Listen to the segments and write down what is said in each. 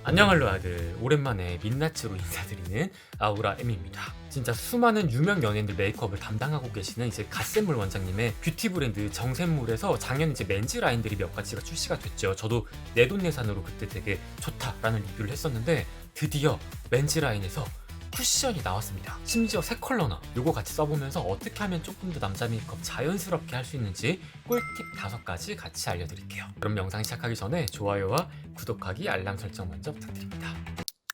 안녕할로 아들, 오랜만에 민낯으로 인사드리는 아우라 M입니다. 진짜 수많은 유명 연예인들 메이크업을 담당하고 계시는 이제 갓센물 원장님의 뷰티 브랜드 정샘물에서 작년 이제 맨즈 라인들이 몇 가지가 출시가 됐죠. 저도 내돈내산으로 그때 되게 좋다라는 리뷰를 했었는데 드디어 맨즈 라인에서 쿠션이 나왔습니다. 심지어 새 컬러나 요거 같이 써보면서 어떻게 하면 조금 더 남자 메이크업 자연스럽게 할 수 있는지 꿀팁 5가지 같이 알려드릴게요. 그럼 영상 시작하기 전에 좋아요와 구독하기, 알람 설정 먼저 부탁드립니다.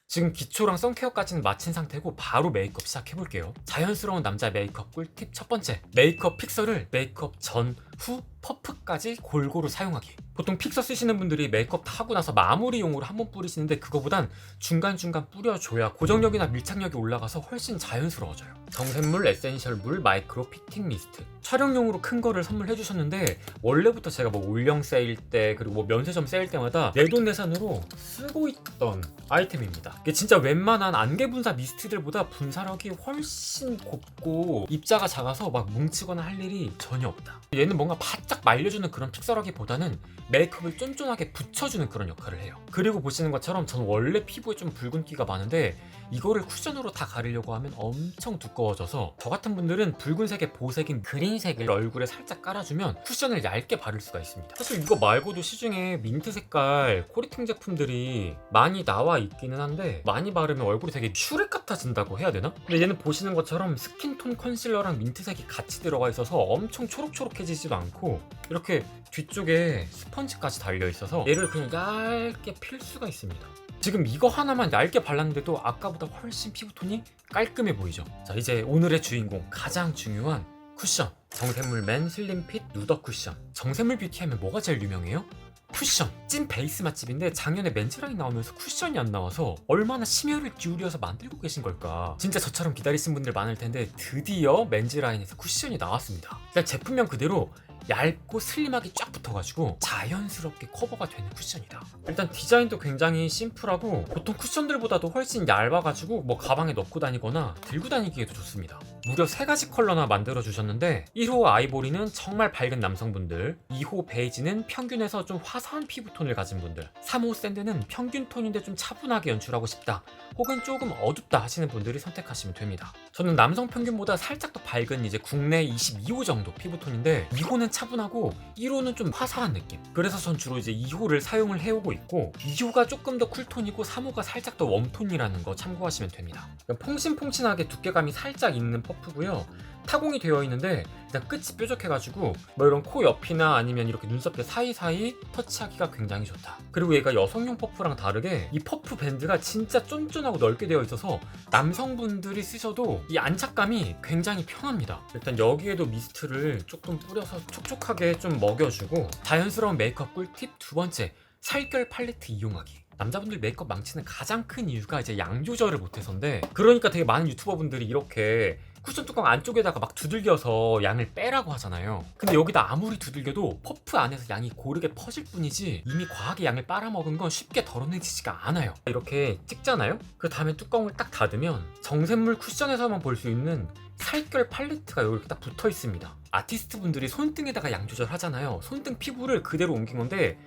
지금 기초랑 선케어까지는 마친 상태고 바로 메이크업 시작해볼게요. 자연스러운 남자 메이크업 꿀팁 첫 번째, 메이크업 픽서를 메이크업 전, 후, 퍼프까지 골고루 사용하기. 보통 픽서 쓰시는 분들이 메이크업 다 하고 나서 마무리용으로 한번 뿌리시는데 그거보단 중간중간 뿌려줘야 고정력이나 밀착력이 올라가서 훨씬 자연스러워져요. 정샘물 에센셜 물 마이크로 피팅 미스트. 촬영용으로 큰 거를 선물해 주셨는데 원래부터 제가 뭐 올영 세일 때 그리고 뭐 면세점 세일 때마다 내돈내산으로 쓰고 있던 아이템입니다. 이게 진짜 웬만한 안개 분사 미스트들보다 분사력이 훨씬 곱고 입자가 작아서 막 뭉치거나 할 일이 전혀 없다. 얘는 뭔가 바짝 말려주는 그런 픽서라기보다는 메이크업을 쫀쫀하게 붙여주는 그런 역할을 해요. 그리고 보시는 것처럼 저는 원래 피부에 좀 붉은기가 많은데 이거를 쿠션으로 다 가리려고 하면 엄청 두꺼워져서 저 같은 분들은 붉은색의 보색인 그린색을 얼굴에 살짝 깔아주면 쿠션을 얇게 바를 수가 있습니다. 사실 이거 말고도 시중에 민트 색깔 코리팅 제품들이 많이 나와 있기는 한데 많이 바르면 얼굴이 되게 슈렉 같아진다고 해야 되나? 근데 얘는 보시는 것처럼 스킨톤 컨실러랑 민트색이 같이 들어가 있어서 엄청 초록초록해지지도 않고 이렇게 뒤쪽에 스펀지까지 달려있어서 얘를 그냥 얇게 필 수가 있습니다. 지금 이거 하나만 얇게 발랐는데도 아까보다 훨씬 피부톤이 깔끔해 보이죠. 자, 이제 오늘의 주인공, 가장 중요한 쿠션, 정샘물 맨 슬림핏 누더 쿠션. 정샘물 뷰티 하면 뭐가 제일 유명해요? 쿠션. 찐 베이스 맛집인데 작년에 맨즈라인 나오면서 쿠션이 안 나와서 얼마나 심혈을 기울여서 만들고 계신 걸까. 진짜 저처럼 기다리신 분들 많을 텐데 드디어 맨즈라인에서 쿠션이 나왔습니다. 일단 제품명 그대로 얇고 슬림하게 쫙 붙어가지고 자연스럽게 커버가 되는 쿠션이다. 일단 디자인도 굉장히 심플하고 보통 쿠션들보다도 훨씬 얇아가지고 뭐 가방에 넣고 다니거나 들고 다니기에도 좋습니다. 무려 3가지 컬러나 만들어 주셨는데 1호 아이보리는 정말 밝은 남성분들, 2호 베이지는 평균에서 좀 화사한 피부톤을 가진 분들, 3호 샌드는 평균 톤인데 좀 차분하게 연출하고 싶다 혹은 조금 어둡다 하시는 분들이 선택하시면 됩니다. 저는 남성 평균보다 살짝 더 밝은 이제 국내 22호 정도 피부톤인데 2호는 차분하고 1호는 좀 화사한 느낌. 그래서 전 주로 이제 2호를 사용을 해오고 있고 2호가 조금 더 쿨톤이고 3호가 살짝 더 웜톤이라는 거 참고하시면 됩니다. 퐁신퐁신하게 두께감이 살짝 있는 퍼프고요. 타공이 되어 있는데 일단 끝이 뾰족해가지고 뭐 이런 코 옆이나 아니면 이렇게 눈썹 사이사이 터치하기가 굉장히 좋다. 그리고 얘가 여성용 퍼프랑 다르게 이 퍼프 밴드가 진짜 쫀쫀하고 넓게 되어 있어서 남성분들이 쓰셔도 이 안착감이 굉장히 편합니다. 일단 여기에도 미스트를 조금 뿌려서 촉촉하게 좀 먹여주고 자연스러운 메이크업 꿀팁 2번째, 살결 팔레트 이용하기. 남자분들 메이크업 망치는 가장 큰 이유가 이제 양 조절을 못해서인데 그러니까 되게 많은 유튜버분들이 이렇게 쿠션 뚜껑 안쪽에다가 막 두들겨서 양을 빼라고 하잖아요. 근데 여기다 아무리 두들겨도 퍼프 안에서 양이 고르게 퍼질 뿐이지 이미 과하게 양을 빨아먹은 건 쉽게 덜어내지지가 않아요. 이렇게 찍잖아요? 그 다음에 뚜껑을 딱 닫으면 정샘물 쿠션에서만 볼 수 있는 살결 팔레트가 여기 딱 붙어 있습니다. 아티스트 분들이 손등에다가 양 조절하잖아요. 손등 피부를 그대로 옮긴 건데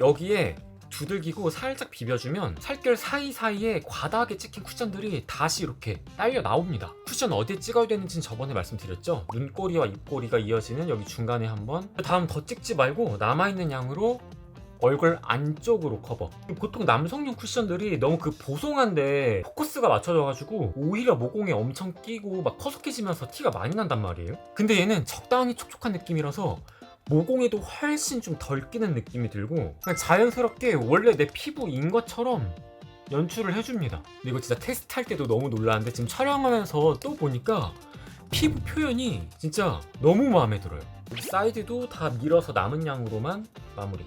여기에 두들기고 살짝 비벼주면 살결 사이사이에 과다하게 찍힌 쿠션들이 다시 이렇게 딸려 나옵니다. 쿠션 어디에 찍어야 되는지는 저번에 말씀드렸죠. 눈꼬리와 입꼬리가 이어지는 여기 중간에 한번, 그 다음 더 찍지 말고 남아있는 양으로 얼굴 안쪽으로 커버. 보통 남성용 쿠션들이 너무 그 보송한데 포커스가 맞춰져가지고 오히려 모공에 엄청 끼고 막 퍼석해지면서 티가 많이 난단 말이에요. 근데 얘는 적당히 촉촉한 느낌이라서 모공에도 훨씬 좀 덜 끼는 느낌이 들고 그냥 자연스럽게 원래 내 피부인 것처럼 연출을 해줍니다. 근데 이거 진짜 테스트할 때도 너무 놀랐는데 지금 촬영하면서 또 보니까 피부 표현이 진짜 너무 마음에 들어요. 여기 사이드도 다 밀어서 남은 양으로만 마무리.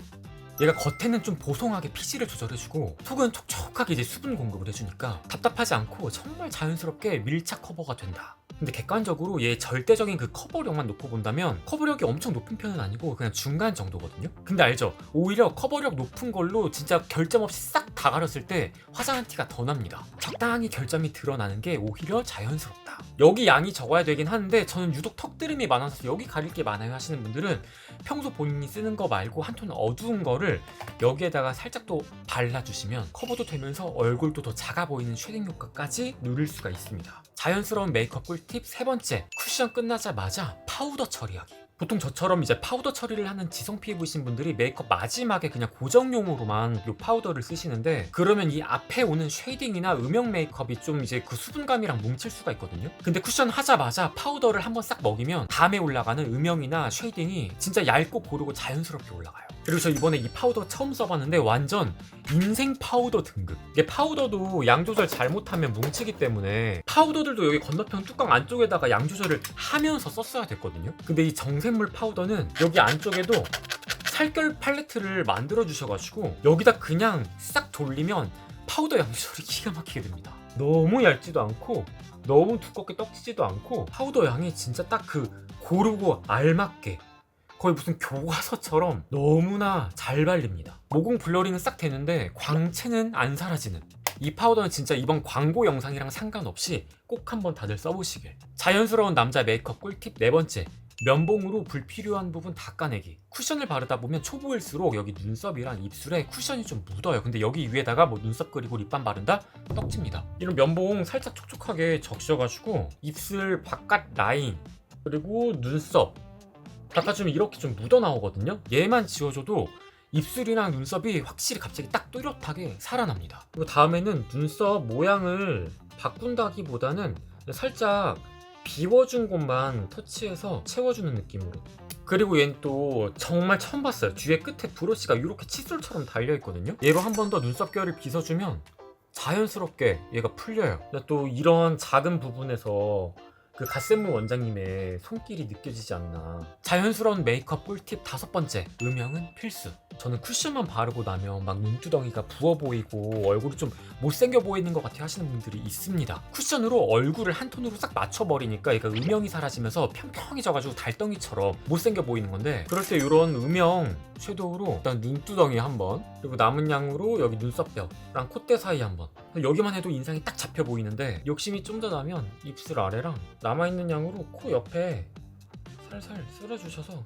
얘가 겉에는 좀 보송하게 피지를 조절해주고 속은 촉촉하게 이제 수분 공급을 해주니까 답답하지 않고 정말 자연스럽게 밀착 커버가 된다. 근데 객관적으로 얘 절대적인 그 커버력만 놓고 본다면 커버력이 엄청 높은 편은 아니고 그냥 중간 정도거든요. 근데 알죠? 오히려 커버력 높은 걸로 진짜 결점 없이 싹 다 가렸을 때 화장한 티가 더 납니다. 적당히 결점이 드러나는 게 오히려 자연스럽다. 여기 양이 적어야 되긴 하는데 저는 유독 턱드름이 많아서 여기 가릴 게 많아요 하시는 분들은 평소 본인이 쓰는 거 말고 한 톤 어두운 거를 여기에다가 살짝 또 발라주시면 커버도 되면서 얼굴도 더 작아 보이는 쉐딩 효과까지 누릴 수가 있습니다. 자연스러운 메이크업 꿀팁 세 번째, 쿠션 끝나자마자 파우더 처리하기. 보통 저처럼 이제 파우더 처리를 하는 지성 피부이신 분들이 메이크업 마지막에 그냥 고정용으로만 이 파우더를 쓰시는데 그러면 이 앞에 오는 쉐이딩이나 음영 메이크업이 좀 이제 그 수분감이랑 뭉칠 수가 있거든요. 근데 쿠션 하자마자 파우더를 한번 싹 먹이면 다음에 올라가는 음영이나 쉐이딩이 진짜 얇고 고르고 자연스럽게 올라가요. 그리고 저 이번에 이 파우더 처음 써봤는데 완전 인생 파우더 등급. 이게 파우더도 양 조절 잘못하면 뭉치기 때문에 파우더들도 여기 건너편 뚜껑 안쪽에다가 양 조절을 하면서 썼어야 됐거든요. 근데 이 정샘물 파우더는 여기 안쪽에도 살결 팔레트를 만들어 주셔가지고 여기다 그냥 싹 돌리면 파우더 양 조절이 기가 막히게 됩니다. 너무 얇지도 않고 너무 두껍게 떡지지도 않고 파우더 양이 진짜 딱 그 고르고 알맞게 거의 무슨 교과서처럼 너무나 잘 발립니다. 모공 블러링은 싹 되는데 광채는 안 사라지는, 이 파우더는 진짜 이번 광고 영상이랑 상관없이 꼭 한번 다들 써보시길. 자연스러운 남자 메이크업 꿀팁 네 번째, 면봉으로 불필요한 부분 닦아내기. 쿠션을 바르다 보면 초보일수록 여기 눈썹이랑 입술에 쿠션이 좀 묻어요. 근데 여기 위에다가 뭐 눈썹 그리고 립밤 바른다? 떡집니다. 이런 면봉 살짝 촉촉하게 적셔가지고 입술 바깥 라인 그리고 눈썹 닦아주면 이렇게 좀 묻어나오거든요. 얘만 지워줘도 입술이랑 눈썹이 확실히 갑자기 딱 뚜렷하게 살아납니다. 그리고 다음에는 눈썹 모양을 바꾼다기보다는 살짝 비워준 곳만 터치해서 채워주는 느낌으로. 그리고 얘는 또 정말 처음 봤어요. 뒤에 끝에 브러쉬가 이렇게 칫솔처럼 달려있거든요. 얘로 한 번 더 눈썹 결을 빗어주면 자연스럽게 얘가 풀려요. 또 이런 작은 부분에서 그 갓센무 원장님의 손길이 느껴지지 않나. 자연스러운 메이크업 꿀팁 다섯 번째, 음영은 필수. 저는 쿠션만 바르고 나면 막 눈두덩이가 부어 보이고 얼굴이 좀 못생겨 보이는 것 같아 하시는 분들이 있습니다. 쿠션으로 얼굴을 한 톤으로 싹 맞춰버리니까 얘가 음영이 사라지면서 평평해져가지고 달덩이처럼 못생겨 보이는 건데, 그럴 때 이런 음영 섀도우로 일단 눈두덩이 한번, 그리고 남은 양으로 여기 눈썹뼈랑 콧대 사이 한번, 여기만 해도 인상이 딱 잡혀 보이는데 욕심이 좀 더 나면 입술 아래랑 남아있는 양으로 코 옆에 살살 쓸어주셔서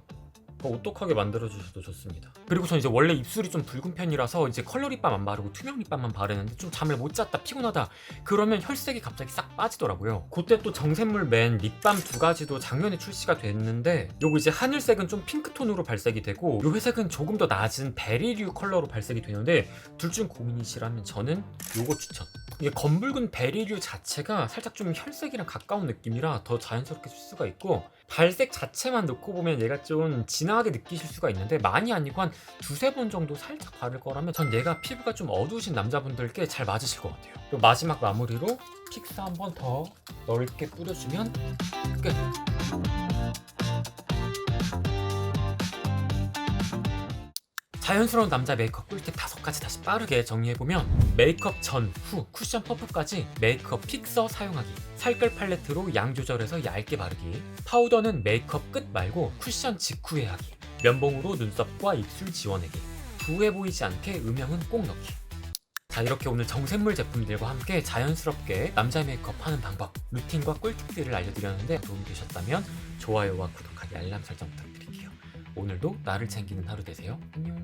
더 오똑하게 만들어주셔도 좋습니다. 그리고 전 이제 원래 입술이 좀 붉은 편이라서 이제 컬러 립밤 안 바르고 투명 립밤만 바르는데 좀 잠을 못 잤다 피곤하다 그러면 혈색이 갑자기 싹 빠지더라고요. 그때 또 정샘물 맨 립밤 두 가지도 작년에 출시가 됐는데 요거 이제 하늘색은 좀 핑크톤으로 발색이 되고 요 회색은 조금 더 낮은 베리류 컬러로 발색이 되는데 둘 중 고민이시라면 저는 요거 추천. 이게 검붉은 베리류 자체가 살짝 좀 혈색이랑 가까운 느낌이라 더 자연스럽게 쓸 수가 있고, 발색 자체만 놓고 보면 얘가 좀 진하게 느끼실 수가 있는데 많이 아니고 한 두세 번 정도 살짝 바를 거라면 전 얘가 피부가 좀 어두우신 남자분들께 잘 맞으실 것 같아요. 그리고 마지막 마무리로 픽스 한 번 더 넓게 뿌려주면 끝! 자연스러운 남자 메이크업 꿀팁 5가지 다시 빠르게 정리해보면, 메이크업 전, 후, 쿠션 퍼프까지 메이크업 픽서 사용하기, 살결 팔레트로 양 조절해서 얇게 바르기, 파우더는 메이크업 끝 말고 쿠션 직후에 하기, 면봉으로 눈썹과 입술 지워내기, 부해 보이지 않게 음영은 꼭 넣기. 자, 이렇게 오늘 정샘물 제품들과 함께 자연스럽게 남자 메이크업 하는 방법, 루틴과 꿀팁들을 알려드렸는데 도움이 되셨다면 좋아요와 구독하기, 알람 설정 부탁드릴게요. 오늘도 나를 챙기는 하루 되세요. 안녕.